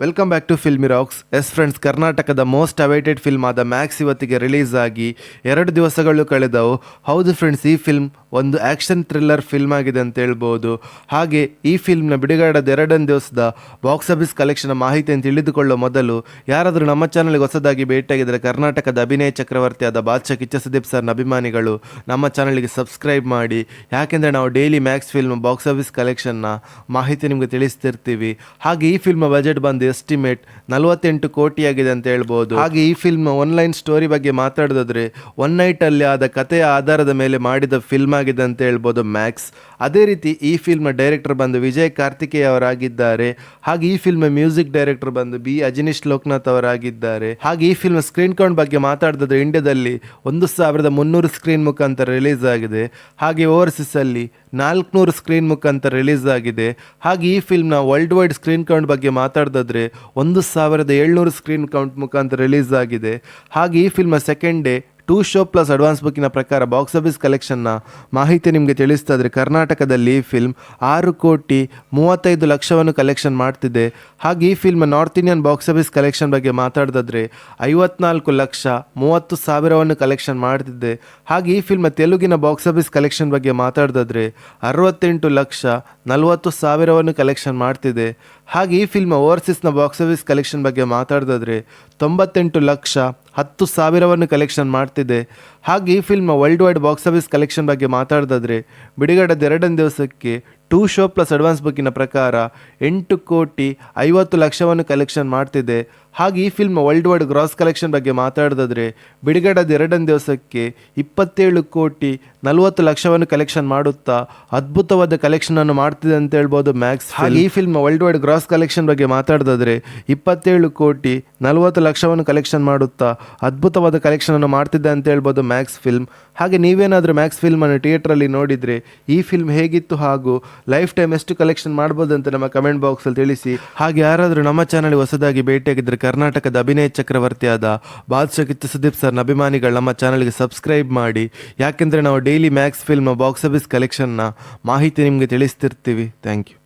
Welcome back to Filmy Rocks. Yes friends, ಕರ್ನಾಟಕದ most awaited film ಆದ Max ಇವತ್ತಿಗೆ release ಆಗಿ 2 ದಿವಸಗಳು ಕಳೆದವು. ಹೌದು ಫ್ರೆಂಡ್ಸ್, ಈ ಫಿಲ್ಮ್ ಒಂದು ಆ್ಯಕ್ಷನ್ ಥ್ರಿಲ್ಲರ್ ಫಿಲ್ಮ್ ಆಗಿದೆ ಅಂತ ಹೇಳ್ಬೋದು. ಹಾಗೆ ಈ ಫಿಲ್ಮ್ನ ಬಿಡುಗಡೆದ 2ನೇ ದಿವಸದ ಬಾಕ್ಸ್ ಆಫೀಸ್ ಕಲೆಕ್ಷನ್ ಮಾಹಿತಿಯನ್ನು ತಿಳಿದುಕೊಳ್ಳೋ ಮೊದಲು ಯಾರಾದರೂ ನಮ್ಮ ಚಾನಲ್ಗೆ ಹೊಸದಾಗಿ ಭೇಟಿಯಾಗಿದ್ದರೆ ಕರ್ನಾಟಕದ ಅಭಿನಯ ಚಕ್ರವರ್ತಿಯಾದ ಬಾದ್ಶಾ ಕಿಚ್ಚ ಸುದೀಪ್ ಸರ್ನ ಅಭಿಮಾನಿಗಳು ನಮ್ಮ ಚಾನಲ್ಗೆ ಸಬ್ಸ್ಕ್ರೈಬ್ ಮಾಡಿ. ಯಾಕೆಂದರೆ ನಾವು daily max film box office ಕಲೆಕ್ಷನ್ನ ಮಾಹಿತಿ ನಿಮಗೆ ತಿಳಿಸ್ತಿರ್ತೀವಿ. ಹಾಗೆ ಈ ಫಿಲ್ಮ್ ಬಜೆಟ್ ಬಂದು ಎಸ್ಟಿಮೇಟ್ 48 ಕೋಟಿ ಆಗಿದೆ ಅಂತ ಹೇಳ್ಬೋದು. ಹಾಗೆ ಈ ಫಿಲ್ಮ್ ಆನ್ಲೈನ್ ಸ್ಟೋರಿ ಬಗ್ಗೆ ಮಾತಾಡೋದಾದ್ರೆ ಒನ್ ನೈಟ್ ಅಲ್ಲಿ ಆದ ಕಥೆಯ ಆಧಾರದ ಮೇಲೆ ಮಾಡಿದ ಫಿಲ್ಮ್ ಆಗಿದೆ ಅಂತ ಹೇಳ್ಬೋದು ಮ್ಯಾಕ್ಸ್. ಅದೇ ರೀತಿ ಈ ಫಿಲ್ಮ್ ಡೈರೆಕ್ಟರ್ ಬಂದು ವಿಜಯ್ ಕಾರ್ತಿಕೇಯ ಅವರಾಗಿದ್ದಾರೆ. ಹಾಗೆ ಈ ಫಿಲ್ಮ್ ಮ್ಯೂಸಿಕ್ ಡೈರೆಕ್ಟರ್ ಬಂದು ಬಿ ಅಜನೀಶ್ ಲೋಕನಾಥ್ ಅವರಾಗಿದ್ದಾರೆ. ಹಾಗೆ ಈ ಫಿಲ್ಮ್ ಸ್ಕ್ರೀನ್ ಕೌಂಟ್ ಬಗ್ಗೆ ಮಾತಾಡಿದ್ರೆ ಇಂಡಿಯಾದಲ್ಲಿ 1300 ಸ್ಕ್ರೀನ್ ಮುಖಾಂತರ ರಿಲೀಸ್ ಆಗಿದೆ. ಹಾಗೆ ಓವರ್ಸೀಸ್ ಅಲ್ಲಿ 400 ಸ್ಕ್ರೀನ್ ಮುಖಾಂತರ ರಿಲೀಸ್ ಆಗಿದೆ. ಹಾಗೆ ಈ ಫಿಲ್ಮ್ನ ವರ್ಲ್ಡ್ ವೈಡ್ ಸ್ಕ್ರೀನ್ ಕೌಂಟ್ ಬಗ್ಗೆ ಮಾತಾಡಿದ್ರೆ 1700 ಸ್ಕ್ರೀನ್ ಕೌಂಟ್ ಮುಖಾಂತರ ರಿಲೀಸ್ ಆಗಿದೆ. ಹಾಗೆ ಈ film second day 2 show plus advance ಬುಕ್ಕಿನ ಪ್ರಕಾರ ಬಾಕ್ಸ್ ಆಫೀಸ್ ಕಲೆಕ್ಷನ್ನ ಮಾಹಿತಿ ನಿಮಗೆ ತಿಳಿಸ್ತಾದ್ರೆ ಕರ್ನಾಟಕದಲ್ಲಿ ಈ ಫಿಲ್ಮ್ 6,35,00,000 ಕಲೆಕ್ಷನ್ ಮಾಡ್ತಿದೆ. ಹಾಗೆ ಈ film north Indian box office collection ಬಗ್ಗೆ ಮಾತಾಡಿದ್ರೆ 54,30,000 ಕಲೆಕ್ಷನ್ ಮಾಡ್ತಿದೆ. ಹಾಗೆ ಈ ಫಿಲ್ಮ್ ತೆಲುಗಿನ ಬಾಕ್ಸ್ ಆಫೀಸ್ ಕಲೆಕ್ಷನ್ ಬಗ್ಗೆ ಮಾತಾಡಿದ್ರೆ 68,40,000 ಕಲೆಕ್ಷನ್ ಮಾಡ್ತಿದೆ. ಹಾಗೆ ಈ ಫಿಲ್ಮ್ ಓವರ್ಸೀಸ್ನ ಬಾಕ್ಸ್ ಆಫೀಸ್ ಕಲೆಕ್ಷನ್ ಬಗ್ಗೆ ಮಾತಾಡಿದ್ರೆ 98,10,000 ಕಲೆಕ್ಷನ್ ಮಾಡ್ತಿದೆ. ಹಾಗೆ ಈ film world wide box office collection ಬಗ್ಗೆ ಮಾತಾಡಿದ್ರೆ ಬಿಡುಗಡೆದ 2ನೇ ದಿವಸಕ್ಕೆ 2 ಶೋ ಪ್ಲಸ್ ಅಡ್ವಾನ್ಸ್ ಬುಕ್ಕಿನ ಪ್ರಕಾರ 8,50,00,000 ಕಲೆಕ್ಷನ್ ಮಾಡ್ತಿದೆ. ಹಾಗೆ ಈ film worldwide gross collection ಬಗ್ಗೆ ಮಾತಾಡಿದ್ರೆ ಬಿಡುಗಡೆದ 2ನೇ ದಿವಸಕ್ಕೆ 27,40,00,000 ಕಲೆಕ್ಷನ್ ಮಾಡುತ್ತಾ ಅದ್ಭುತವಾದ ಕಲೆಕ್ಷನ್ ಅನ್ನು ಮಾಡ್ತಿದೆ ಅಂತ ಹೇಳ್ಬೋದು ಮ್ಯಾಕ್ಸ್. ಹಾಗೆ ಈ film worldwide gross collection ಬಗ್ಗೆ ಮಾತಾಡಿದ್ರೆ 27,40,00,000 ಕಲೆಕ್ಷನ್ ಮಾಡುತ್ತಾ ಅದ್ಭುತವಾದ ಕಲೆಕ್ಷನ್ ಅನ್ನು ಮಾಡ್ತಿದ್ದೆ ಅಂತ ಹೇಳ್ಬೋದು ಮ್ಯಾಕ್ಸ್ ಫಿಲ್ಮ್. ಹಾಗೆ ನೀವೇನಾದರೂ ಮ್ಯಾಕ್ಸ್ ಫಿಲ್ಮ್ ಅನ್ನು ಥಿಯೇಟ್ರಲ್ಲಿ ನೋಡಿದರೆ ಈ ಫಿಲ್ಮ್ ಹೇಗಿತ್ತು ಹಾಗೂ ಲೈಫ್ ಟೈಮ್ ಎಷ್ಟು ಕಲೆಕ್ಷನ್ ಮಾಡ್ಬೋದು ಅಂತ ನಮ್ಮ ಕಮೆಂಟ್ ಬಾಕ್ಸಲ್ಲಿ ತಿಳಿಸಿ. ಹಾಗೆ ಯಾರಾದರೂ ನಮ್ಮ ಚಾನಲ್ಗೆ ಹೊಸದಾಗಿ ಭೇಟಿಯಾಗಿದ್ದರೆ ಕರ್ನಾಟಕದ ಅಭಿನಯ ಚಕ್ರವರ್ತಿಯಾದ ಬಾದ್ಶಾ ಕಿಚ್ಚ ಸುದೀಪ್ ಸರ್ನ ಅಭಿಮಾನಿಗಳು ನಮ್ಮ ಚಾನಲ್ಗೆ ಸಬ್ಸ್ಕ್ರೈಬ್ ಮಾಡಿ. ಯಾಕೆಂದರೆ ನಾವು daily max film box office ಕಲೆಕ್ಷನ್ನ ಮಾಹಿತಿ ನಿಮಗೆ ತಿಳಿಸ್ತಿರ್ತೀವಿ. Thank you.